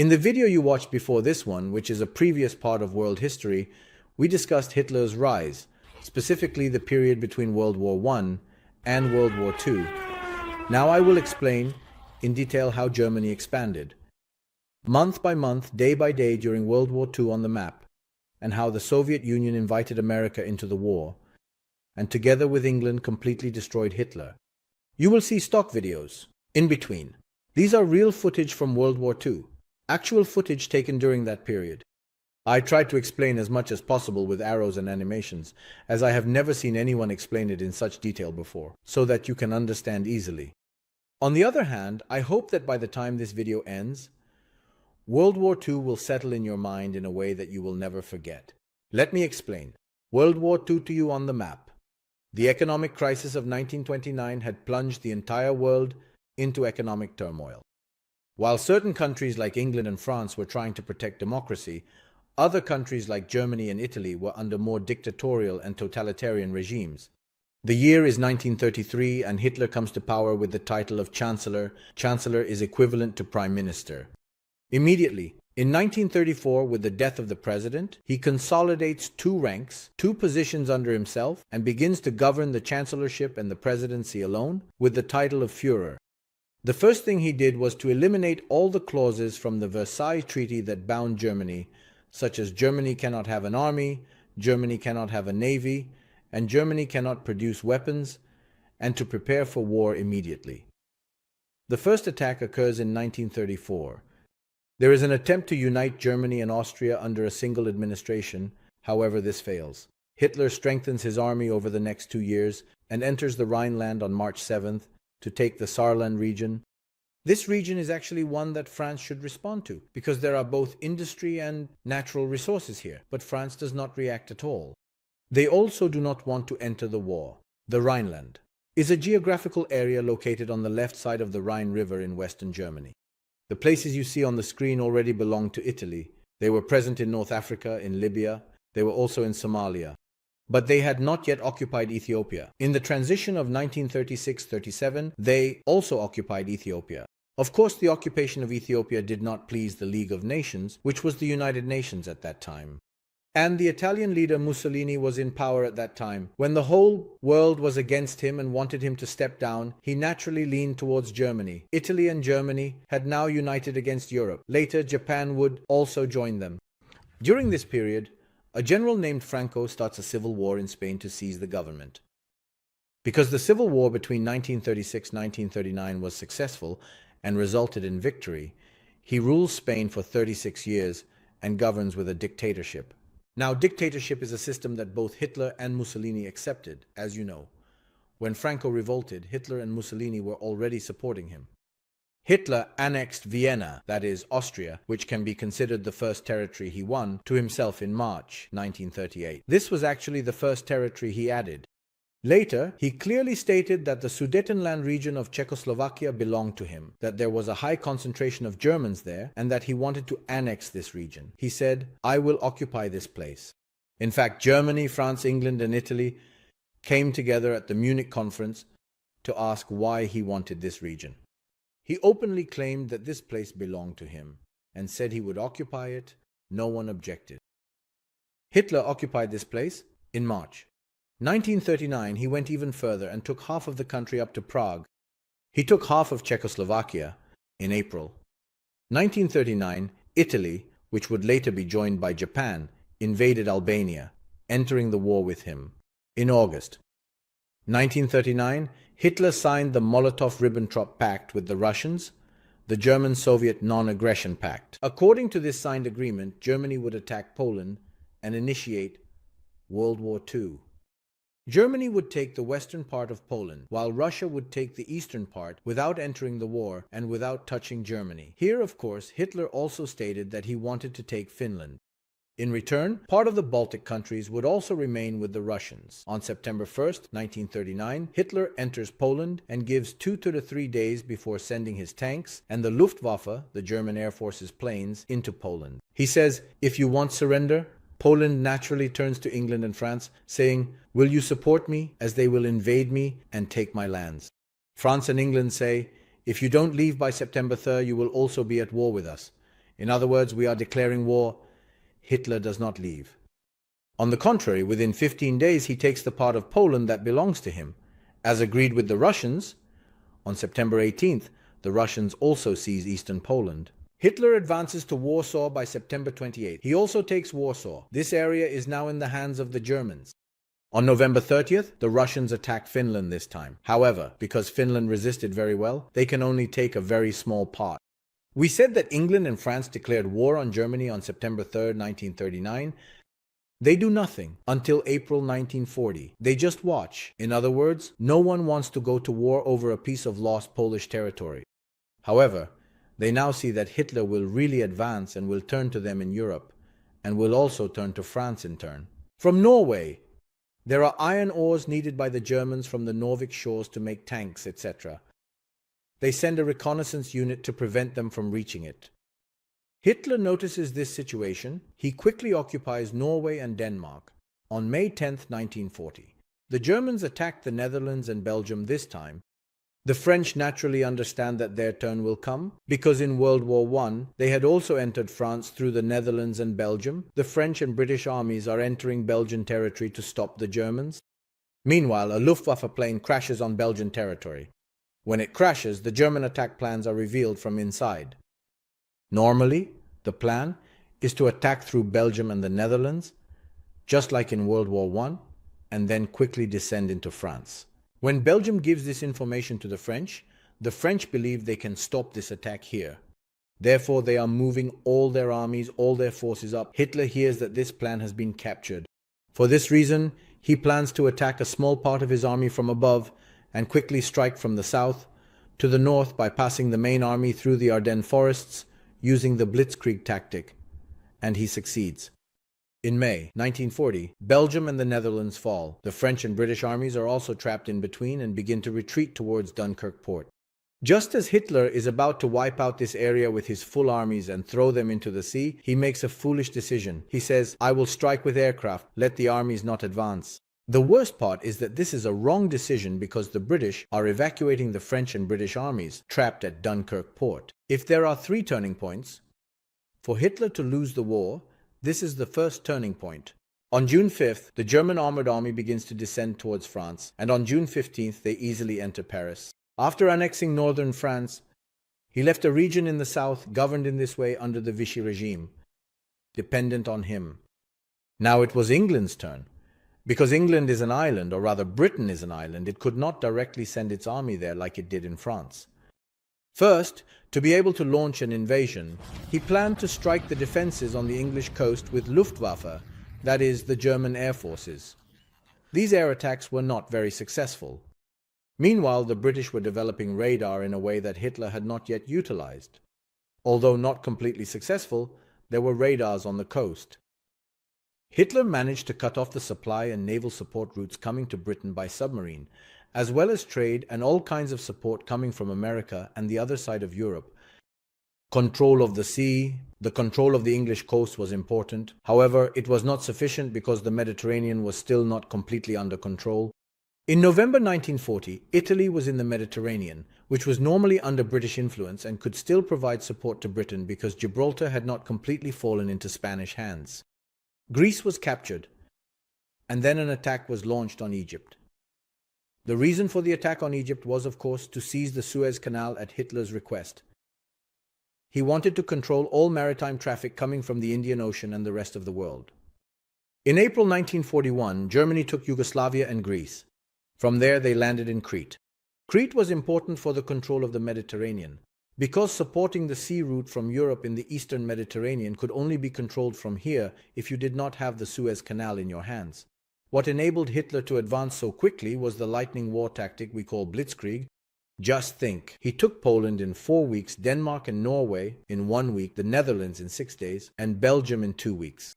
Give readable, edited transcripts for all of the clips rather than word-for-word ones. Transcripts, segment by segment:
In the video you watched before this one, which is a previous part of world history, we discussed Hitler's rise, specifically the period between World War I and World War II. Now I will explain in detail how Germany expanded, month by month, day by day during World War II on the map, and how the Soviet Union invited America into the war, and together with England completely destroyed Hitler. You will see stock videos in between. These are real footage from World War II, actual footage taken during that period. I tried to explain as much as possible with arrows and animations, as I have never seen anyone explain it in such detail before, so that you can understand easily. On the other hand, I hope that by the time this video ends, World War II will settle in your mind in a way that you will never forget. Let me explain. World War II to you on the map. The economic crisis of 1929 had plunged the entire world into economic turmoil. While certain countries like England and France were trying to protect democracy, other countries like Germany and Italy were under more dictatorial and totalitarian regimes. The year is 1933 and Hitler comes to power with the title of Chancellor. Chancellor is equivalent to Prime Minister. Immediately, in 1934, with the death of the president, he consolidates two ranks, two positions under himself, and begins to govern the chancellorship and the presidency alone with the title of Führer. The first thing he did was to eliminate all the clauses from the Versailles Treaty that bound Germany, such as Germany cannot have an army, Germany cannot have a navy, and Germany cannot produce weapons, and to prepare for war immediately. The first attack occurs in 1934. There is an attempt to unite Germany and Austria under a single administration, however this fails. Hitler strengthens his army over the next 2 years and enters the Rhineland on March 7th to take the Saarland region. This region is actually one that France should respond to, because there are both industry and natural resources here, but France does not react at all. They also do not want to enter the war. The Rhineland is a geographical area located on the left side of the Rhine River in western Germany. The places you see on the screen already belong to Italy. They were present in North Africa, in Libya. They were also in Somalia. But they had not yet occupied Ethiopia. In the transition of 1936-37, they also occupied Ethiopia. Of course, the occupation of Ethiopia did not please the League of Nations, which was the United Nations at that time. And the Italian leader Mussolini was in power at that time. When the whole world was against him and wanted him to step down, he naturally leaned towards Germany. Italy and Germany had now united against Europe. Later, Japan would also join them. During this period, a general named Franco starts a civil war in Spain to seize the government. Because the civil war between 1936-1939 was successful and resulted in victory, he rules Spain for 36 years and governs with a dictatorship. Now, dictatorship is a system that both Hitler and Mussolini accepted, as you know. When Franco revolted, Hitler and Mussolini were already supporting him. Hitler annexed Vienna, that is, Austria, which can be considered the first territory he won, to himself in March 1938. This was actually the first territory he added. Later, he clearly stated that the Sudetenland region of Czechoslovakia belonged to him, that there was a high concentration of Germans there, and that he wanted to annex this region. He said, "I will occupy this place." In fact, Germany, France, England, and Italy came together at the Munich conference to ask why he wanted this region. He openly claimed that this place belonged to him, and said he would occupy it. No one objected. Hitler occupied this place in March 1939, he went even further and took half of the country up to Prague. He took half of Czechoslovakia in April. 1939, Italy, which would later be joined by Japan, invaded Albania, entering the war with him. In August 1939, Hitler signed the Molotov-Ribbentrop Pact with the Russians, the German-Soviet Non-Aggression Pact. According to this signed agreement, Germany would attack Poland and initiate World War II. Germany would take the western part of Poland, while Russia would take the eastern part without entering the war and without touching Germany. Here, of course, Hitler also stated that he wanted to take Finland. In return, part of the Baltic countries would also remain with the Russians. On September 1st, 1939, Hitler enters Poland and gives 2 to 3 days before sending his tanks and the Luftwaffe, the German Air Force's planes, into Poland. He says, "If you want surrender," Poland naturally turns to England and France, saying, "Will you support me, as they will invade me and take my lands?" France and England say, "If you don't leave by September 3rd, you will also be at war with us." In other words, we are declaring war. Hitler does not leave. On the contrary, within 15 days he takes the part of Poland that belongs to him. As agreed with the Russians, on September 18th, the Russians also seize eastern Poland. Hitler advances to Warsaw by September 28th. He also takes Warsaw. This area is now in the hands of the Germans. On November 30th, the Russians attack Finland this time. However, because Finland resisted very well, they can only take a very small part. We said that England and France declared war on Germany on September 3rd, 1939. They do nothing until April 1940. They just watch. In other words, no one wants to go to war over a piece of lost Polish territory. However, they now see that Hitler will really advance and will turn to them in Europe, and will also turn to France in turn. From Norway, there are iron ores needed by the Germans from the Norvik shores to make tanks, etc. They send a reconnaissance unit to prevent them from reaching it. Hitler notices this situation. He quickly occupies Norway and Denmark. On May 10, 1940, the Germans attack the Netherlands and Belgium this time. The French naturally understand that their turn will come, because in World War I, they had also entered France through the Netherlands and Belgium. The French and British armies are entering Belgian territory to stop the Germans. Meanwhile, a Luftwaffe plane crashes on Belgian territory. When it crashes, the German attack plans are revealed from inside. Normally, the plan is to attack through Belgium and the Netherlands, just like in World War I, and then quickly descend into France. When Belgium gives this information to the French believe they can stop this attack here. Therefore, they are moving all their armies, all their forces up. Hitler hears that this plan has been captured. For this reason, he plans to attack a small part of his army from above and quickly strike from the south to the north by passing the main army through the Ardennes forests using the Blitzkrieg tactic, and he succeeds. In May 1940, Belgium and the Netherlands fall. The French and British armies are also trapped in between and begin to retreat towards Dunkirk port. Just as Hitler is about to wipe out this area with his full armies and throw them into the sea, he makes a foolish decision. He says, "I will strike with aircraft, let the armies not advance." The worst part is that this is a wrong decision because the British are evacuating the French and British armies trapped at Dunkirk port. If there are 3 turning points for Hitler to lose the war, this is the first turning point. On June 5th, the German armored army begins to descend towards France, and on June 15th, they easily enter Paris. After annexing northern France, he left a region in the south governed in this way under the Vichy regime, dependent on him. Now it was England's turn. Because England is an island, or rather Britain is an island, it could not directly send its army there like it did in France. First, to be able to launch an invasion, he planned to strike the defenses on the English coast with Luftwaffe, that is, the German air forces. These air attacks were not very successful. Meanwhile, the British were developing radar in a way that Hitler had not yet utilized. Although not completely successful, there were radars on the coast. Hitler managed to cut off the supply and naval support routes coming to Britain by submarine, as well as trade and all kinds of support coming from America and the other side of Europe. Control of the sea, the control of the English coast was important. However, it was not sufficient because the Mediterranean was still not completely under control. In November 1940, Italy was in the Mediterranean, which was normally under British influence and could still provide support to Britain because Gibraltar had not completely fallen into Spanish hands. Greece was captured, and then an attack was launched on Egypt. The reason for the attack on Egypt was, of course, to seize the Suez Canal at Hitler's request. He wanted to control all maritime traffic coming from the Indian Ocean and the rest of the world. In April 1941, Germany took Yugoslavia and Greece. From there, they landed in Crete. Crete was important for the control of the Mediterranean, because supporting the sea route from Europe in the eastern Mediterranean could only be controlled from here if you did not have the Suez Canal in your hands. What enabled Hitler to advance so quickly was the lightning war tactic we call Blitzkrieg. Just think, he took Poland in 4 weeks, Denmark and Norway in 1 week, the Netherlands in 6 days, and Belgium in 2 weeks.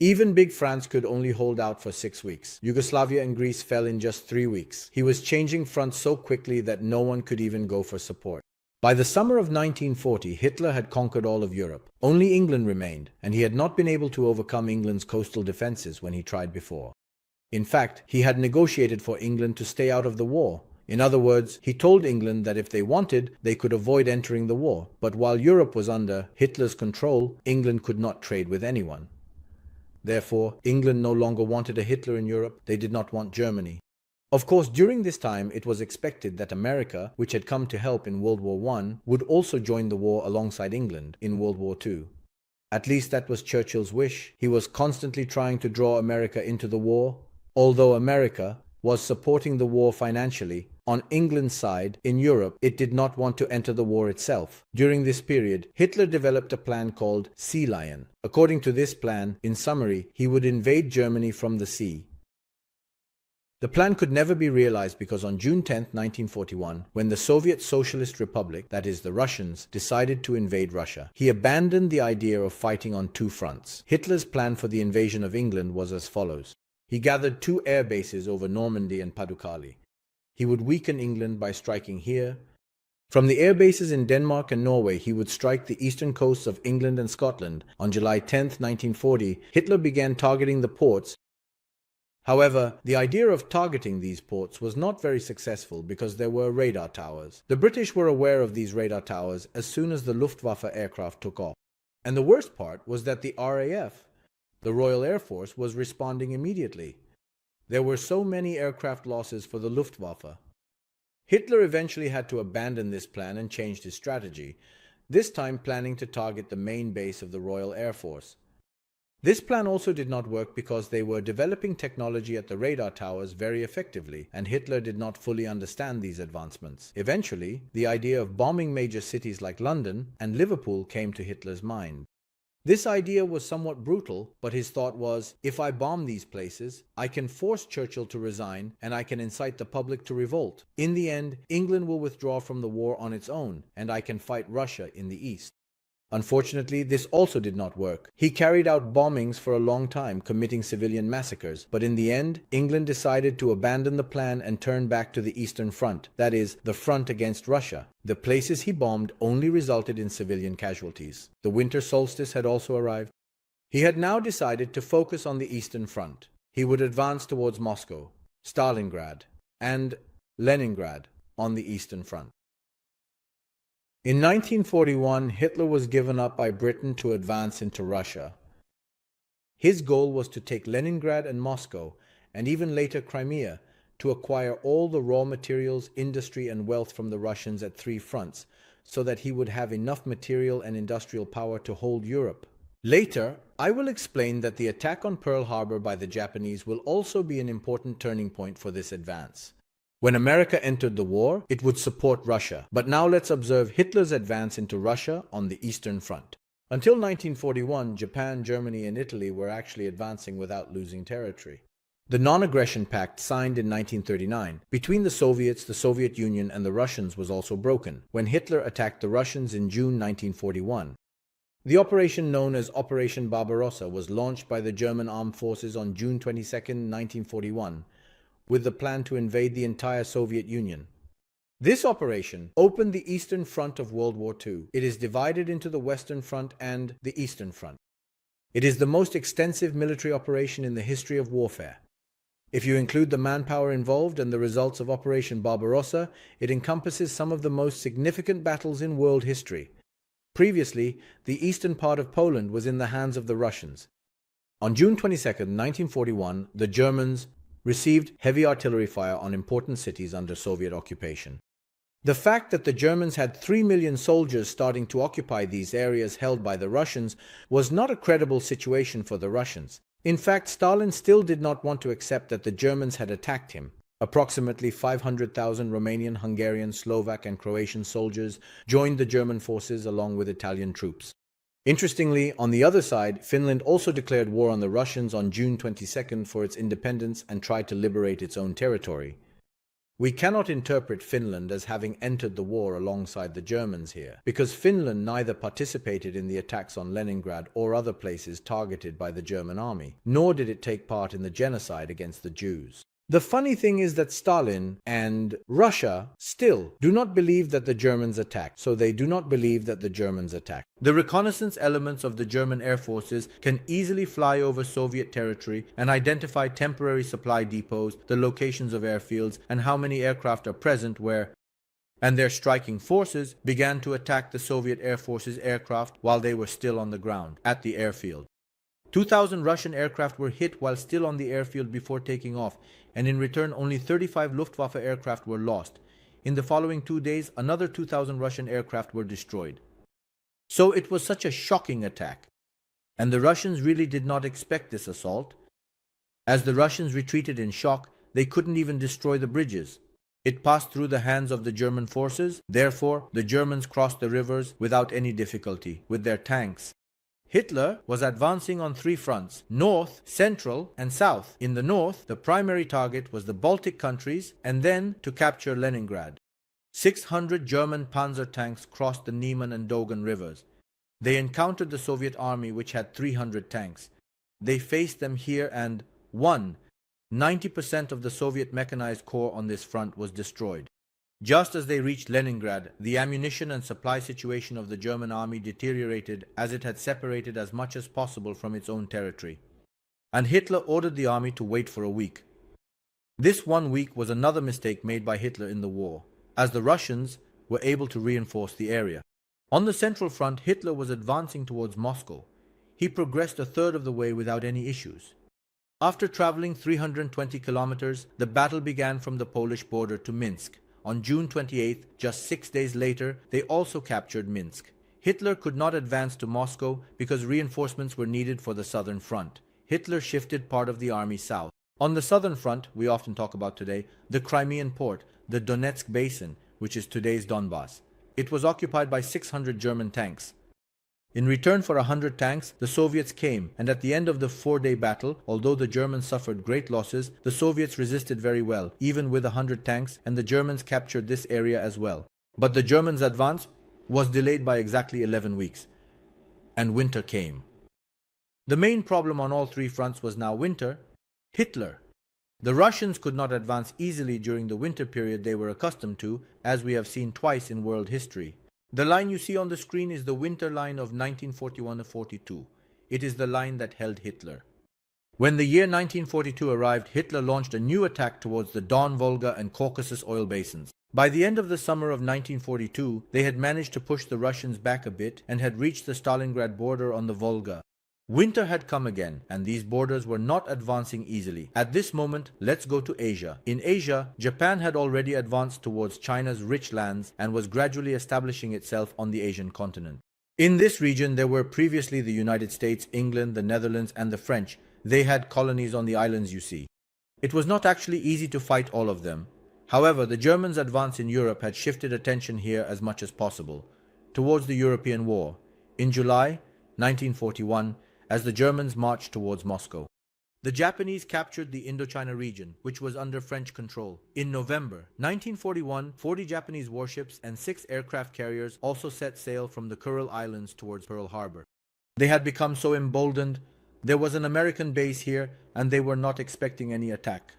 Even Big France could only hold out for 6 weeks. Yugoslavia and Greece fell in just 3 weeks. He was changing fronts so quickly that no one could even go for support. By the summer of 1940, Hitler had conquered all of Europe. Only England remained, and he had not been able to overcome England's coastal defenses when he tried before. In fact, he had negotiated for England to stay out of the war. In other words, he told England that if they wanted, they could avoid entering the war. But while Europe was under Hitler's control, England could not trade with anyone. Therefore, England no longer wanted a Hitler in Europe. They did not want Germany. Of course, during this time, it was expected that America, which had come to help in World War I, would also join the war alongside England in World War II. At least that was Churchill's wish. He was constantly trying to draw America into the war. Although America was supporting the war financially, on England's side, in Europe, it did not want to enter the war itself. During this period, Hitler developed a plan called Sea Lion. According to this plan, in summary, he would invade Germany from the sea. The plan could never be realized because on June 10, 1941, when the Soviet Socialist Republic, that is the Russians, decided to invade Russia, he abandoned the idea of fighting on two fronts. Hitler's plan for the invasion of England was as follows. He gathered two air bases over Normandy and Pas-de-Calais. He would weaken England by striking here. From the air bases in Denmark and Norway, he would strike the eastern coasts of England and Scotland. On July 10, 1940, Hitler began targeting the ports. However, the idea of targeting these ports was not very successful because there were radar towers. The British were aware of these radar towers as soon as the Luftwaffe aircraft took off. And the worst part was that the RAF, the Royal Air Force, was responding immediately. There were so many aircraft losses for the Luftwaffe. Hitler eventually had to abandon this plan and changed his strategy, this time planning to target the main base of the Royal Air Force. This plan also did not work because they were developing technology at the radar towers very effectively, and Hitler did not fully understand these advancements. Eventually, the idea of bombing major cities like London and Liverpool came to Hitler's mind. This idea was somewhat brutal, but his thought was, if I bomb these places, I can force Churchill to resign and I can incite the public to revolt. In the end, England will withdraw from the war on its own, and I can fight Russia in the east. Unfortunately, this also did not work. He carried out bombings for a long time, committing civilian massacres. But in the end, England decided to abandon the plan and turn back to the Eastern Front, that is, the front against Russia. The places he bombed only resulted in civilian casualties. The winter solstice had also arrived. He had now decided to focus on the Eastern Front. He would advance towards Moscow, Stalingrad, and Leningrad on the Eastern Front. In 1941, Hitler was given up by Britain to advance into Russia. His goal was to take Leningrad and Moscow, and even later Crimea, to acquire all the raw materials, industry, and wealth from the Russians at three fronts, so that he would have enough material and industrial power to hold Europe. Later, I will explain that the attack on Pearl Harbor by the Japanese will also be an important turning point for this advance. When America entered the war, it would support Russia. But now let's observe Hitler's advance into Russia on the Eastern Front. Until 1941, Japan, Germany, and Italy were actually advancing without losing territory. The Non-Aggression Pact signed in 1939 between the Soviets, the Soviet Union, and the Russians was also broken when Hitler attacked the Russians in June 1941. The operation known as Operation Barbarossa was launched by the German armed forces on June 22, 1941. With the plan to invade the entire Soviet Union. This operation opened the Eastern Front of World War II. It is divided into the Western Front and the Eastern Front. It is the most extensive military operation in the history of warfare. If you include the manpower involved and the results of Operation Barbarossa, it encompasses some of the most significant battles in world history. Previously, the eastern part of Poland was in the hands of the Russians. On June 22, 1941, the Germans received heavy artillery fire on important cities under Soviet occupation. The fact that the Germans had 3 million soldiers starting to occupy these areas held by the Russians was not a credible situation for the Russians. In fact, Stalin still did not want to accept that the Germans had attacked him. Approximately 500,000 Romanian, Hungarian, Slovak, and Croatian soldiers joined the German forces along with Italian troops. Interestingly, on the other side, Finland also declared war on the Russians on June 22 for its independence and tried to liberate its own territory. We cannot interpret Finland as having entered the war alongside the Germans here, because Finland neither participated in the attacks on Leningrad or other places targeted by the German army, nor did it take part in the genocide against the Jews. The funny thing is that Stalin and Russia still do not believe that the Germans attacked, so they do not believe that the Germans attacked. The reconnaissance elements of the German air forces can easily fly over Soviet territory and identify temporary supply depots, the locations of airfields, and how many aircraft are present where, and their striking forces began to attack the Soviet Air Force's aircraft while they were still on the ground at the airfield. 2,000 Russian aircraft were hit while still on the airfield before taking off, and in return only 35 Luftwaffe aircraft were lost. In the following 2 days, another 2,000 Russian aircraft were destroyed. So it was such a shocking attack. And the Russians really did not expect this assault. As the Russians retreated in shock, they couldn't even destroy the bridges. It passed through the hands of the German forces. Therefore, the Germans crossed the rivers without any difficulty with their tanks. Hitler was advancing on 3 fronts: north, central, and south. In the north, the primary target was the Baltic countries, and then to capture Leningrad. 600 German panzer tanks crossed the Niemen and Dogan rivers. They encountered the Soviet army, which had 300 tanks. They faced them here and won. 90% of the Soviet mechanized corps on this front was destroyed. Just as they reached Leningrad, the ammunition and supply situation of the German army deteriorated as it had separated as much as possible from its own territory. And Hitler ordered the army to wait for a week. This 1 week was another mistake made by Hitler in the war, as the Russians were able to reinforce the area. On the central front, Hitler was advancing towards Moscow. He progressed a third of the way without any issues. After traveling 320 kilometers, the battle began from the Polish border to Minsk. On June 28th, just 6 days later, they also captured Minsk. Hitler could not advance to Moscow because reinforcements were needed for the southern front. Hitler shifted part of the army south. On the southern front, we often talk about today, the Crimean port, the Donetsk basin, which is today's Donbass. It was occupied by 600 German tanks. In return for 100 tanks, the Soviets came, and at the end of the 4-day battle, although the Germans suffered great losses, the Soviets resisted very well, even with 100 tanks, and the Germans captured this area as well. But the Germans' advance was delayed by exactly 11 weeks, and winter came. The main problem on all 3 fronts was now winter: Hitler. The Russians could not advance easily during the winter period they were accustomed to, as we have seen twice in world history. The line you see on the screen is the winter line of 1941-42. It is the line that held Hitler. When the year 1942 arrived, Hitler launched a new attack towards the Don, Volga, and Caucasus oil basins. By the end of the summer of 1942, they had managed to push the Russians back a bit and had reached the Stalingrad border on the Volga. Winter had come again, and these borders were not advancing easily. At this moment, let's go to Asia. In Asia, Japan had already advanced towards China's rich lands and was gradually establishing itself on the Asian continent. In this region, there were previously the United States, England, the Netherlands, and the French. They had colonies on the islands you see. It was not actually easy to fight all of them. However, the Germans' advance in Europe had shifted attention here as much as possible, towards the European War. In July 1941, as the Germans marched towards Moscow, the Japanese captured the Indochina region, which was under French control. In November 1941, 40 Japanese warships and 6 aircraft carriers also set sail from the Kuril Islands towards Pearl Harbor. They had become so emboldened. There was an American base here, and they were not expecting any attack.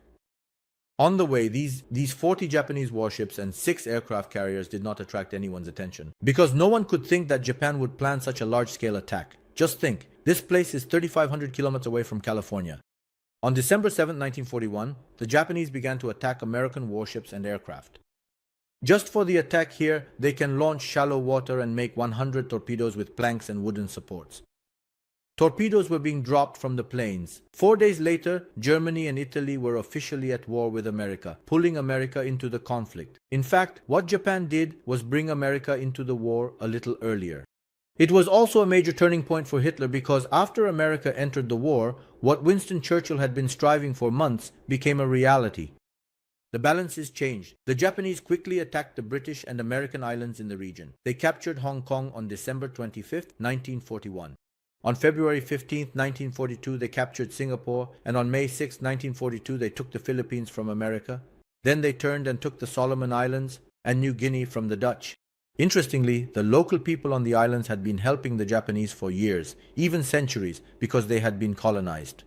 On the way, these 40 Japanese warships and 6 aircraft carriers did not attract anyone's attention, because no one could think that Japan would plan such a large-scale attack. Just think, this place is 3,500 kilometers away from California. On December 7, 1941, the Japanese began to attack American warships and aircraft. Just for the attack here, they can launch shallow water and make 100 torpedoes with planks and wooden supports. Torpedoes were being dropped from the planes. 4 days later, Germany and Italy were officially at war with America, pulling America into the conflict. In fact, what Japan did was bring America into the war a little earlier. It was also a major turning point for Hitler because after America entered the war, what Winston Churchill had been striving for months became a reality. The balances changed. The Japanese quickly attacked the British and American islands in the region. They captured Hong Kong on December 25, 1941. On February 15, 1942, they captured Singapore, and on May 6, 1942, they took the Philippines from America. Then they turned and took the Solomon Islands and New Guinea from the Dutch. Interestingly, the local people on the islands had been helping the Japanese for years, even centuries, because they had been colonized.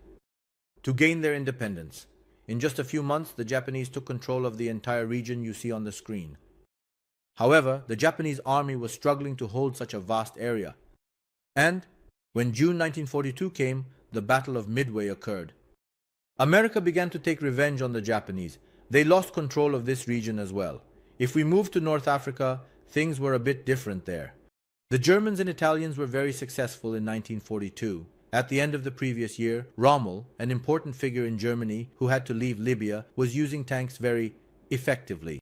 To gain their independence, In just a few months, the Japanese took control of the entire region you see on the screen. However, the Japanese army was struggling to hold such a vast area. And when June 1942 came, the Battle of Midway occurred. America began to take revenge on the Japanese. They lost control of this region as well. If we move to North Africa, things were a bit different there. The Germans and Italians were very successful in 1942. At the end of the previous year, Rommel, an important figure in Germany who had to leave Libya, was using tanks very effectively.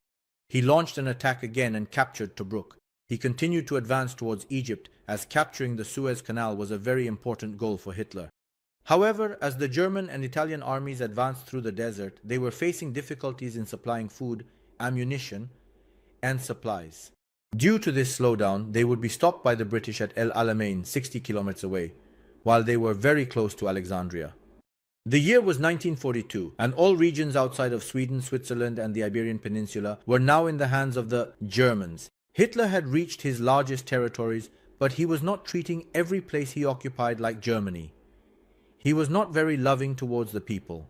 He launched an attack again and captured Tobruk. He continued to advance towards Egypt, as capturing the Suez Canal was a very important goal for Hitler. However, as the German and Italian armies advanced through the desert, they were facing difficulties in supplying food, ammunition, and supplies. Due to this slowdown, they would be stopped by the British at El Alamein, 60 kilometers away, while they were very close to Alexandria. The year was 1942, and all regions outside of Sweden, Switzerland, and the Iberian Peninsula were now in the hands of the Germans. Hitler had reached his largest territories, but he was not treating every place he occupied like Germany. He was not very loving towards the people.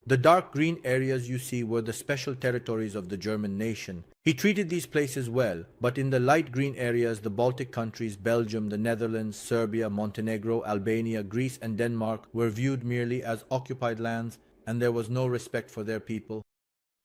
The dark green areas you see were the special territories of the German nation. He treated these places well, but in the light green areas, the Baltic countries, Belgium, the Netherlands, Serbia, Montenegro, Albania, Greece, and Denmark were viewed merely as occupied lands, and there was no respect for their people.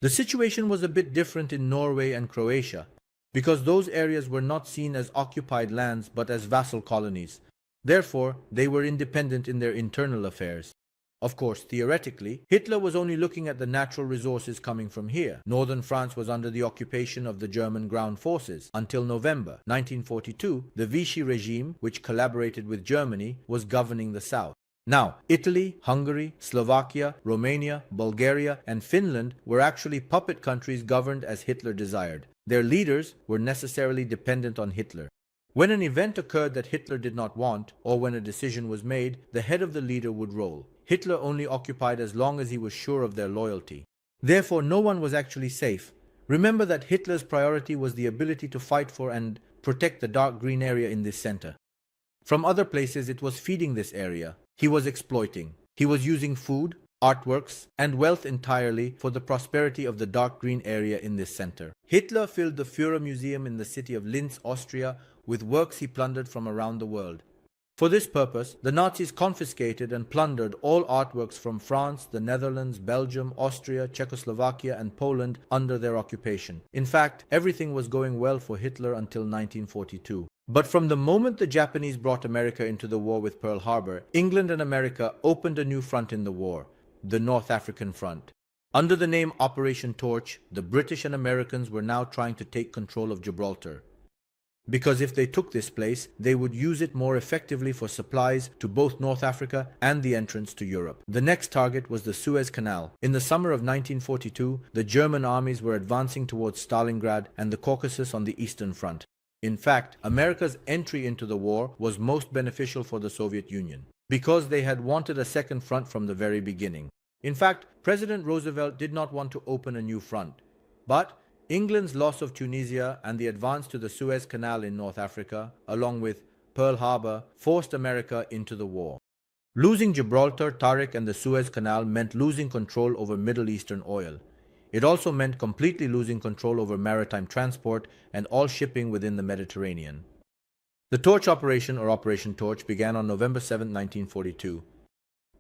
The situation was a bit different in Norway and Croatia, because those areas were not seen as occupied lands but as vassal colonies. Therefore, they were independent in their internal affairs. Of course, theoretically, Hitler was only looking at the natural resources coming from here. Northern France was under the occupation of the German ground forces. Until November 1942, the Vichy regime, which collaborated with Germany, was governing the south. Now, Italy, Hungary, Slovakia, Romania, Bulgaria, and Finland were actually puppet countries governed as Hitler desired. Their leaders were necessarily dependent on Hitler. When an event occurred that Hitler did not want, or when a decision was made, the head of the leader would roll. Hitler only occupied as long as he was sure of their loyalty. Therefore, no one was actually safe. Remember that Hitler's priority was the ability to fight for and protect the dark green area in this center. From other places, it was feeding this area. He was exploiting. He was using food, artworks, and wealth entirely for the prosperity of the dark green area in this center. Hitler filled the Führer Museum in the city of Linz, Austria, with works he plundered from around the world. For this purpose, the Nazis confiscated and plundered all artworks from France, the Netherlands, Belgium, Austria, Czechoslovakia, and Poland under their occupation. In fact, everything was going well for Hitler until 1942. But from the moment the Japanese brought America into the war with Pearl Harbor, England and America opened a new front in the war, the North African Front. Under the name Operation Torch, the British and Americans were now trying to take control of Gibraltar. Because if they took this place, they would use it more effectively for supplies to both North Africa and the entrance to Europe. The next target was the Suez Canal. In the summer of 1942, the German armies were advancing towards Stalingrad and the Caucasus on the Eastern Front. In fact, America's entry into the war was most beneficial for the Soviet Union, because they had wanted a second front from the very beginning. In fact, President Roosevelt did not want to open a new front, but England's loss of Tunisia and the advance to the Suez Canal in North Africa, along with Pearl Harbor, forced America into the war. Losing Gibraltar, Tariq, and the Suez Canal meant losing control over Middle Eastern oil. It also meant completely losing control over maritime transport and all shipping within the Mediterranean. The Torch Operation, or Operation Torch, began on November 7, 1942.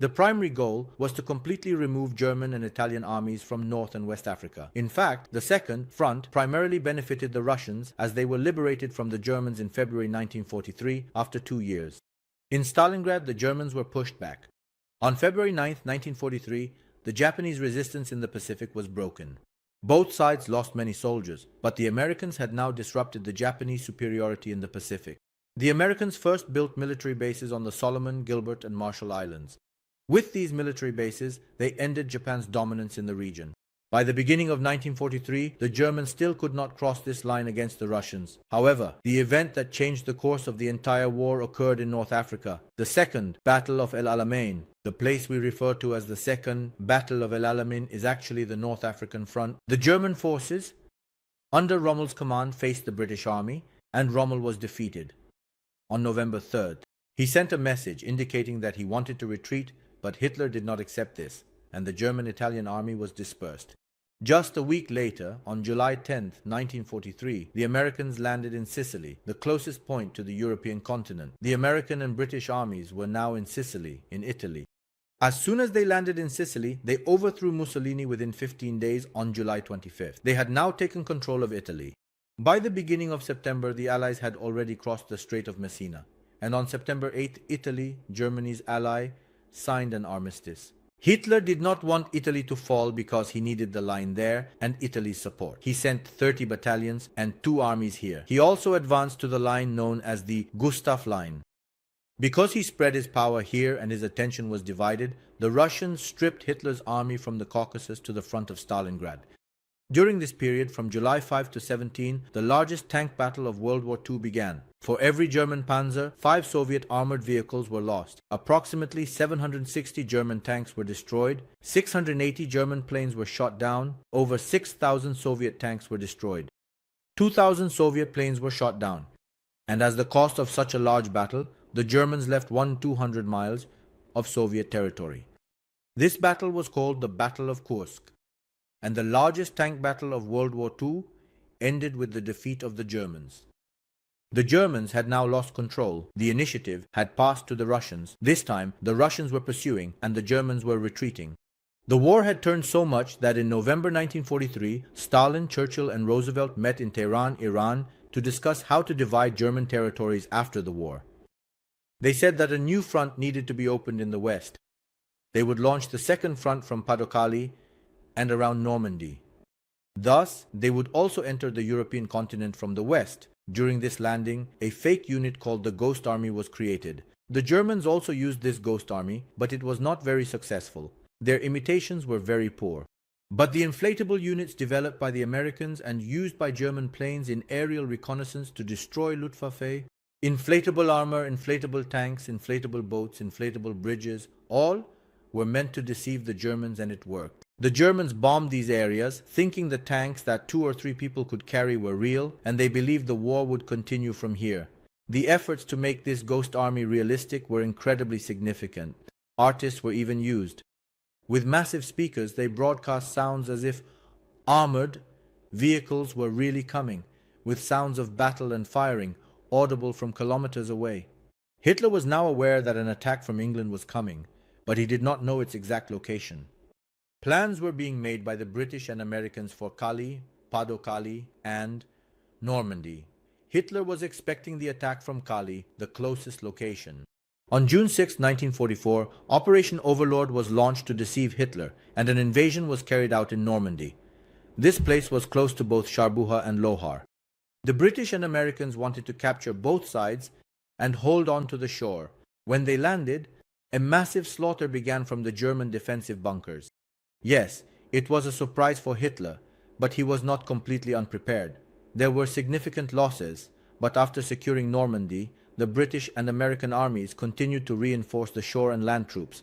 The primary goal was to completely remove German and Italian armies from North and West Africa. In fact, the second front primarily benefited the Russians as they were liberated from the Germans in February 1943 after 2 years. In Stalingrad, the Germans were pushed back. On February 9, 1943, the Japanese resistance in the Pacific was broken. Both sides lost many soldiers, but the Americans had now disrupted the Japanese superiority in the Pacific. The Americans first built military bases on the Solomon, Gilbert, and Marshall Islands. With these military bases, they ended Japan's dominance in the region. By the beginning of 1943, the Germans still could not cross this line against the Russians. However, the event that changed the course of the entire war occurred in North Africa, the Second Battle of El Alamein. The place we refer to as the Second Battle of El Alamein is actually the North African Front. The German forces, under Rommel's command, faced the British army, and Rommel was defeated. On November 3rd, he sent a message indicating that he wanted to retreat, but Hitler did not accept this. and the German-Italian army was dispersed. Just a week later, on July 10, 1943, the Americans landed in Sicily, the closest point to the European continent. The American and British armies were now in Sicily, in Italy. As soon as they landed in Sicily, they overthrew Mussolini within 15 days on July 25th. They had now taken control of Italy. By the beginning of September, the Allies had already crossed the Strait of Messina, and on September 8th, Italy, Germany's ally, signed an armistice. Hitler did not want Italy to fall because he needed the line there and Italy's support. He sent 30 battalions and 2 armies here. He also advanced to the line known as the Gustav Line. Because he spread his power here and his attention was divided, the Russians stripped Hitler's army from the Caucasus to the front of Stalingrad. During this period, from July 5 to 17, the largest tank battle of World War II began. For every German panzer, 5 Soviet armored vehicles were lost. Approximately 760 German tanks were destroyed, 680 German planes were shot down, over 6,000 Soviet tanks were destroyed. 2,000 Soviet planes were shot down. And as the cost of such a large battle, the Germans left 200 miles of Soviet territory. This battle was called the Battle of Kursk, and the largest tank battle of World War II ended with the defeat of the Germans. The Germans had now lost control. The initiative had passed to the Russians. This time, the Russians were pursuing and the Germans were retreating. The war had turned so much that in November 1943, Stalin, Churchill, and Roosevelt met in Tehran, Iran, to discuss how to divide German territories after the war. They said that a new front needed to be opened in the West. They would launch the second front from Pas-de-Calais and around Normandy. Thus, they would also enter the European continent from the west. During this landing, a fake unit called the Ghost Army was created. The Germans also used this Ghost Army, but it was not very successful. Their imitations were very poor. But the inflatable units developed by the Americans and used by German planes in aerial reconnaissance to destroy Luftwaffe, inflatable armor, inflatable tanks, inflatable boats, inflatable bridges, all were meant to deceive the Germans, and it worked. The Germans bombed these areas, thinking the tanks that 2 or 3 people could carry were real, and they believed the war would continue from here. The efforts to make this ghost army realistic were incredibly significant. Artists were even used. With massive speakers, they broadcast sounds as if armored vehicles were really coming, with sounds of battle and firing, audible from kilometers away. Hitler was now aware that an attack from England was coming, but he did not know its exact location. Plans were being made by the British and Americans for Calais, Pas-de-Calais, and Normandy. Hitler was expecting the attack from Calais, the closest location. On June 6, 1944, Operation Overlord was launched to deceive Hitler, and an invasion was carried out in Normandy. This place was close to both Cherbourg and Lohar. The British and Americans wanted to capture both sides and hold on to the shore. When they landed, a massive slaughter began from the German defensive bunkers. Yes, it was a surprise for Hitler, but he was not completely unprepared. There were significant losses, but after securing Normandy, the British and American armies continued to reinforce the shore and land troops,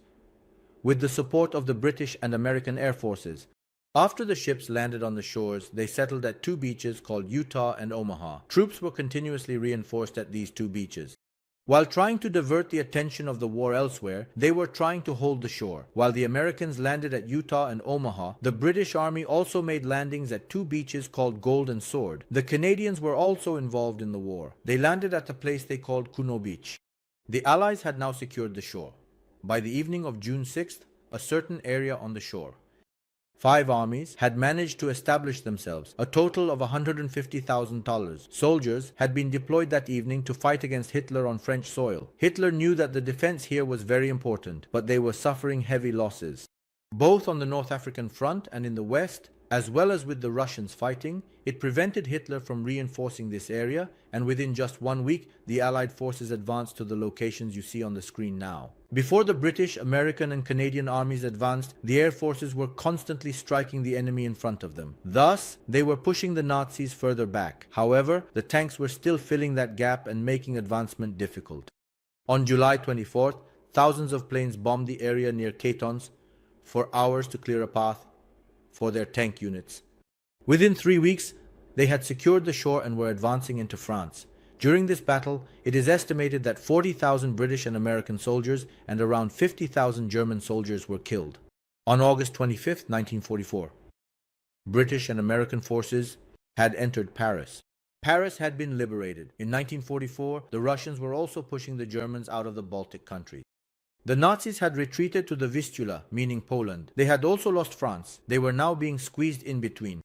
with the support of the British and American air forces. After the ships landed on the shores, they settled at 2 beaches called Utah and Omaha. Troops were continuously reinforced at these 2 beaches. While trying to divert the attention of the war elsewhere, they were trying to hold the shore. While the Americans landed at Utah and Omaha, the British Army also made landings at 2 beaches called Gold and Sword. The Canadians were also involved in the war. They landed at a place they called Kuno Beach. The Allies had now secured the shore. By the evening of June 6th, a certain area on the shore, 5 armies had managed to establish themselves, a total of $150,000. Soldiers had been deployed that evening to fight against Hitler on French soil. Hitler knew that the defense here was very important, but they were suffering heavy losses. Both on the North African front and in the west, as well as with the Russians fighting, it prevented Hitler from reinforcing this area, and within just 1 week, the Allied forces advanced to the locations you see on the screen now. Before the British, American, and Canadian armies advanced, the air forces were constantly striking the enemy in front of them. Thus, they were pushing the Nazis further back. However, the tanks were still filling that gap and making advancement difficult. On July 24th, thousands of planes bombed the area near Catons for hours to clear a path for their tank units. Within 3 weeks, they had secured the shore and were advancing into France. During this battle, it is estimated that 40,000 British and American soldiers and around 50,000 German soldiers were killed. On August 25, 1944, British and American forces had entered Paris. Paris had been liberated. In 1944, the Russians were also pushing the Germans out of the Baltic countries. The Nazis had retreated to the Vistula, meaning Poland. They had also lost France. They were now being squeezed in between.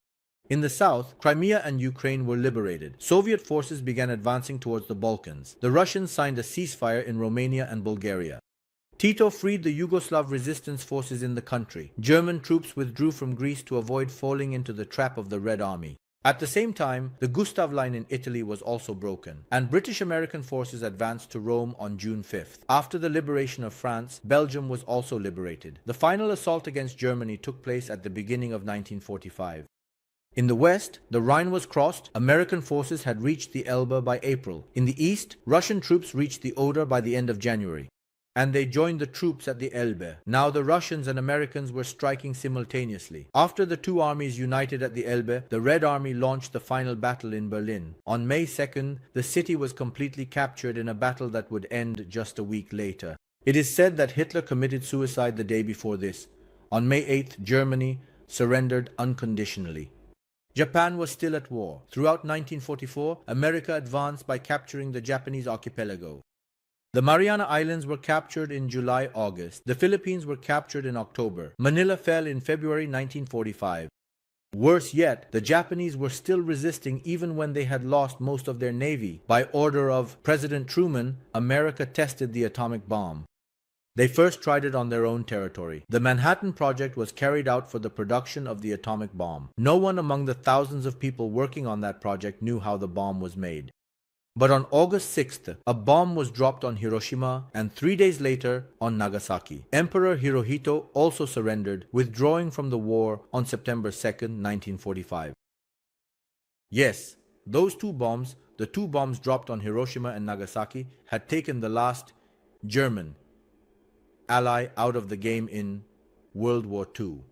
In the south, Crimea and Ukraine were liberated. Soviet forces began advancing towards the Balkans. The Russians signed a ceasefire in Romania and Bulgaria. Tito freed the Yugoslav resistance forces in the country. German troops withdrew from Greece to avoid falling into the trap of the Red Army. At the same time, the Gustav Line in Italy was also broken, and British-American forces advanced to Rome on June 5th. After the liberation of France, Belgium was also liberated. The final assault against Germany took place at the beginning of 1945. In the west, the Rhine was crossed. American forces had reached the Elbe by April. In the east, Russian troops reached the Oder by the end of January, and they joined the troops at the Elbe. Now the Russians and Americans were striking simultaneously. After the two armies united at the Elbe, the Red Army launched the final battle in Berlin. On May 2nd, the city was completely captured in a battle that would end just a week later. It is said that Hitler committed suicide the day before this. On May 8th, Germany surrendered unconditionally. Japan was still at war. Throughout 1944, America advanced by capturing the Japanese archipelago. The Mariana Islands were captured in July-August. The Philippines were captured in October. Manila fell in February 1945. Worse yet, the Japanese were still resisting even when they had lost most of their navy. By order of President Truman, America tested the atomic bomb. They first tried it on their own territory. The Manhattan Project was carried out for the production of the atomic bomb. No one among the thousands of people working on that project knew how the bomb was made. But on August 6th, a bomb was dropped on Hiroshima, and 3 days later on Nagasaki. Emperor Hirohito also surrendered, withdrawing from the war on September 2nd, 1945. Yes, those two bombs, the two bombs dropped on Hiroshima and Nagasaki, had taken the last German ally out of the game in World War II.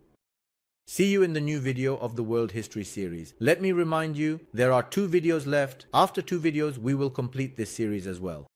See you in the new video of the World History series. Let me remind you, there are 2 videos left. After 2 videos, we will complete this series as well.